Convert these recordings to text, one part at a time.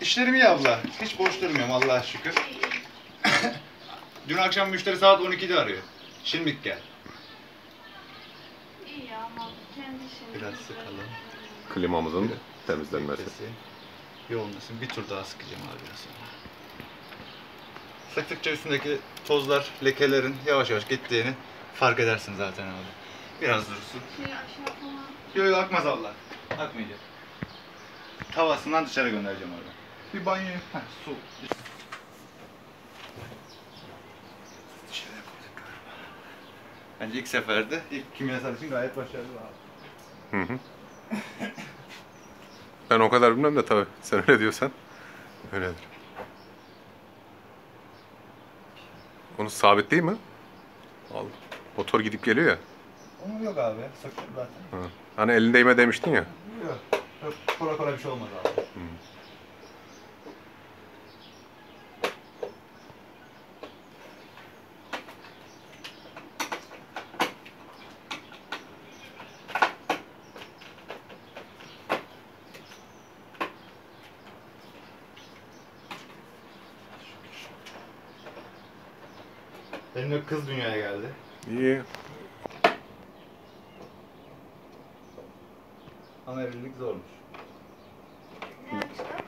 İşlerim iyi abla. Hiç boş durmuyorum Allah'a şükür. Dün akşam müşteri saat 12'de arıyor. Şimdilik gel. İyi ya ama kendi işini Biraz güzel sıkalım. yapalım. Klimamızın temizlenmesi. Yoğunlasın. Bir tur daha sıkacağım abi biraz sonra. Sıktıkça üstündeki tozlar, lekelerin yavaş yavaş gittiğini fark edersin zaten abi. Biraz dursun. Aşağı falan. Yok akmaz Allah. Akmayacak. Tavasından dışarı göndereceğim orada. Bir banyo. Su. Dışarıya koyduk galiba. Bence ilk seferde, ilk kimyasal için gayet başarılı abi. Hı hı. Ben o kadar bilmem de tabii. Sen öyle diyorsan öyledir. Onu sabit değil mi? Al. Motor gidip geliyor ya. Onun yok abi. Söktüm zaten. Hı. Hani elin değme demiştin ya. Yok. Yok. Kolay kolay bir şey olmaz abi. Hı. Benim kız dünyaya geldi. İyi. Ama evlilik zormuş. Ne açıdan?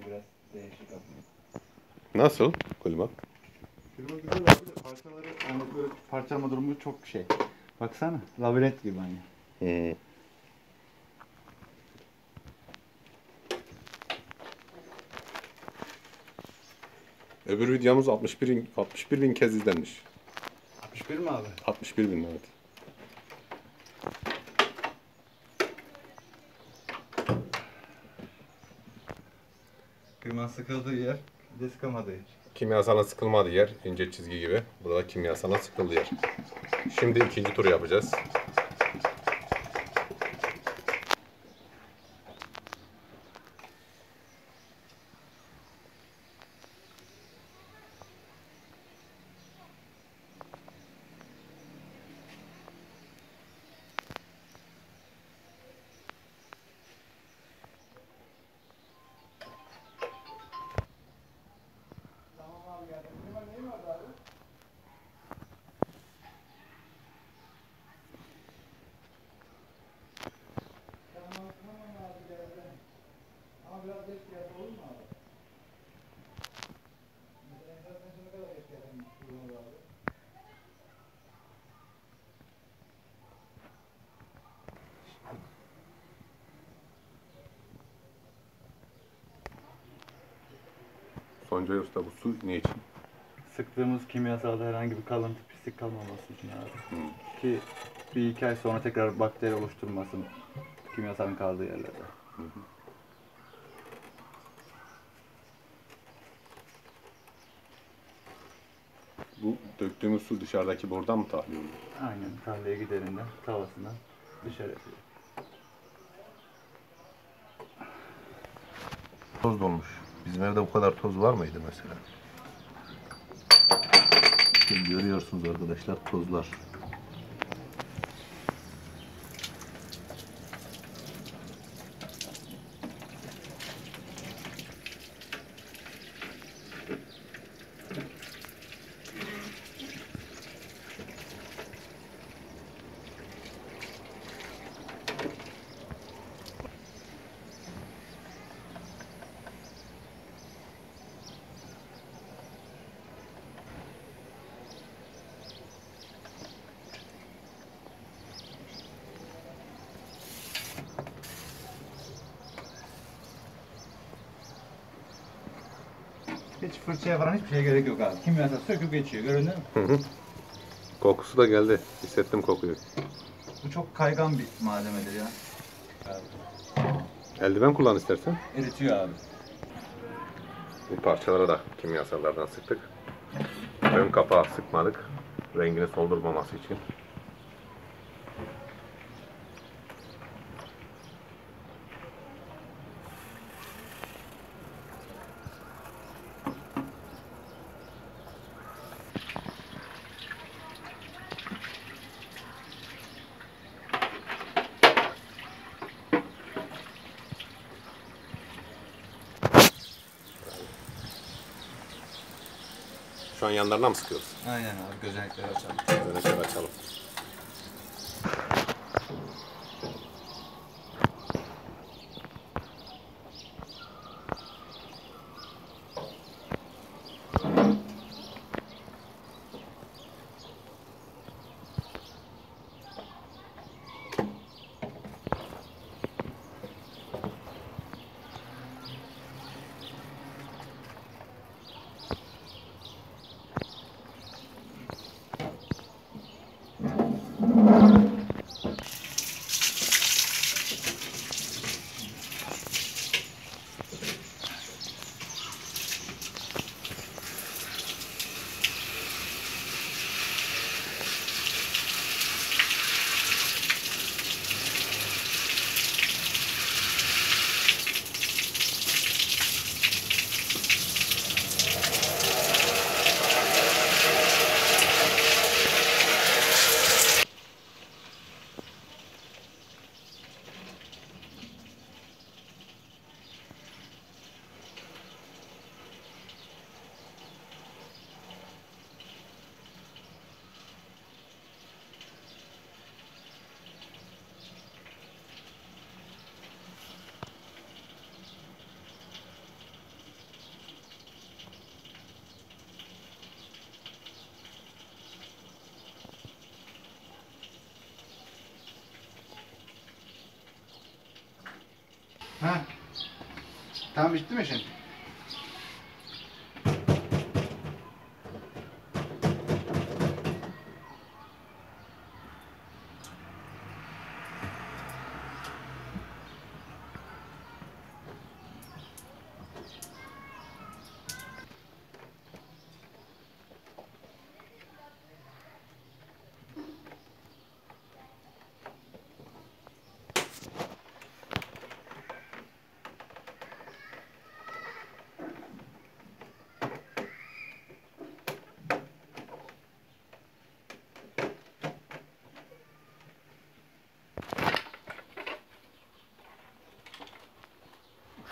Biraz değişik abi. Nasıl klima? Klima güzel abi de parçaları hani böyle parçalama durumu çok şey. Baksana labirent gibi hani. Hı. Öbür videomuz 61 bin kez izlenmiş. 61 mi abi? 61 bin, evet. Klima sıkıldığı yer, bir de sıkamadığı yer. Kimyasala sıkılmadı yer, ince çizgi gibi. Burada kimyasala sıkıldı yer. Şimdi ikinci tur yapacağız. Tamam abi geldi. Klima neyi vardı abi? Tamam abi geldi. Ama biraz geç geldi olur mu abi? Mesela enflasyon ne kadar geç geldi abi? Soncay Usta, bu su ne için? Sıktığımız kimyasalda herhangi bir kalıntı, pislik kalmaması için abi. Ki bir iki ay sonra tekrar bakteri oluşturmasın kimyasalın kaldığı yerlerde. Bu döktüğümüz su dışarıdaki borudan mı tahliye oluyor? Aynen tarlaya giderinde tavasından dışarı yapıyor. Toz dolmuş. Bizim evde bu kadar toz var mıydı mesela? İşte görüyorsunuz arkadaşlar, tozlar. Hiç fırçaya falan hiçbir şeye gerek yok abi. Kimyasal söküp geçiyor. Göründü mü? Kokusu da geldi. Hissettim kokuyu. Bu çok kaygan bir malzemedir ya. Eldiven kullan istersen. Eritiyor abi. Bu parçalara da kimyasallardan sıktık. Ön kapağı sıkmadık. Rengini soldurmaması için. Şu an yanlarına mı sıkıyoruz? Aynen abi, gözenekleri açalım. Gözenekleri açalım. Ha. Tamam, bitti mi şimdi?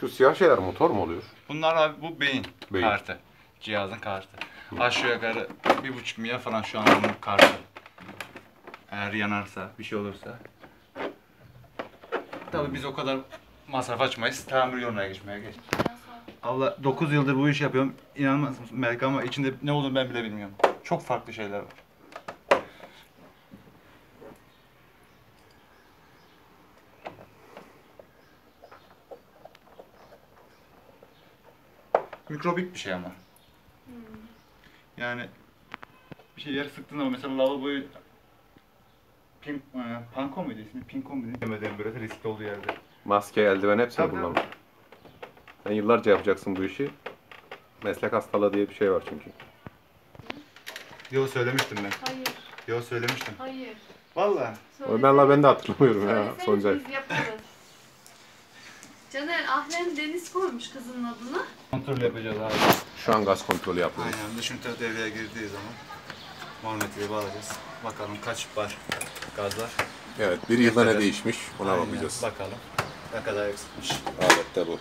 Şu siyah şeyler motor mu oluyor? Bunlar abi, bu beyin Beyin. kartı. Cihazın kartı. Aşağı yukarı 1,5 milyar falan şu an bunun kartı. Eğer yanarsa, bir şey olursa. Tabii biz o kadar masraf açmayız. Tamir yoluna geçmeye geç. Abla 9 yıldır bu işi yapıyorum. İnanmaz mısın belki, ama içinde ne olduğunu ben bile bilmiyorum. Çok farklı şeyler var. Mikrobik bir şey ama. Yani bir şey yer sıktığın zaman, mesela lavaboyu panko muydu ismi? Pinko muydu? Demeden böyle riskli olduğu yerde. Maske, eldiven hepsini Tabii, kullanın. Sen yıllarca yapacaksın bu işi. Meslek hastalığı diye bir şey var çünkü. Yo, söylemiştim ben. Hayır. Yo, söylemiştim. Hayır. Vallahi. Ben de hatırlamıyorum ya Söyleseniz Soncay. biz yaparız. Caner, Ahren Deniz koymuş kızının adını. Kontrol yapacağız abi. Şu an gaz kontrolü yapıyoruz. Aynen, dışıntılar devreye girdiği zaman manometreyi bağlayacağız. Bakalım kaç bar gaz var. Evet, bir yılda ne kadar? değişmiş ona Aynen, bakacağız. bakalım ne kadar eksikmiş. Alette bu.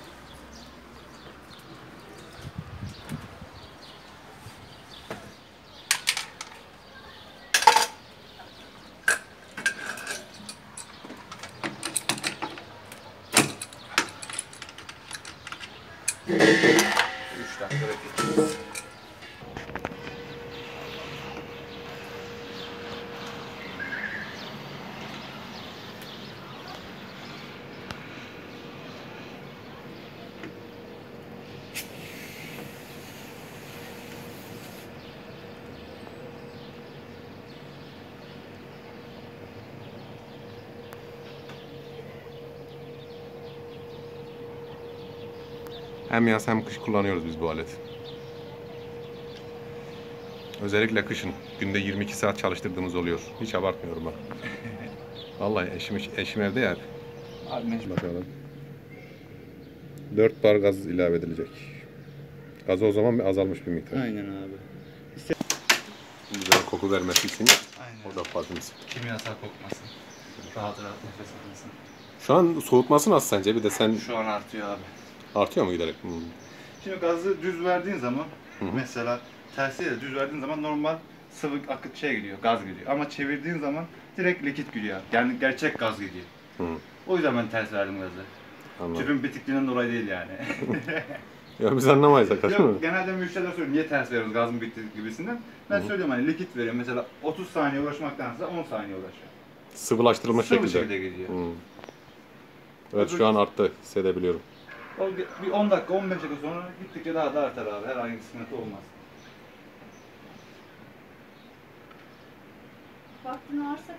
Üç dakika bekleyeceğiz. Hem yaz hem kış kullanıyoruz biz bu aleti. Özellikle kışın günde 22 saat çalıştırdığımız oluyor. Hiç abartmıyorum bak. Vallahi eşim evde ya. Abi mecbur. Bakalım. 4 bar gaz ilave edilecek. Gazı o zaman azalmış bir miktar. Aynen abi. Güzel koku vermesi için Aynen. o da fazlamız. Kimyasal kokmasın. Rahat rahat nefes alınsın. Şu an soğutması nasıl sence? Bir de sen Şu an artıyor abi. artıyor mu giderek? Şimdi gazı düz verdiğin zaman, Hı hı. mesela tersiyle düz verdiğin zaman normal sıvı akıt şey gidiyor, gaz gidiyor. Ama çevirdiğin zaman direkt likit gidiyor. Yani gerçek gaz gidiyor. Hı. O yüzden ben ters verdim gazı. Anladım. Tüpün bitikliğinden dolayı değil yani. Ya biz anlamayız arkadaşlar. Yok, genelde müşteriler soruyor niye ters veriyoruz gaz mı bitti gibisinden. Ben söylüyorum hani likit veriyorum. Mesela 30 saniye uğraşmaktansa 10 saniye uğraşıyor. Sıvılaştırılmış Sıvı şekilde. şekilde gidiyor. Hı. Evet şu an arttı hissedebiliyorum. O bir 10 dakika 15 dakika sonra gittikçe daha da artar abi. Herhangi bir sıkıntı olmaz. Vaktin varsa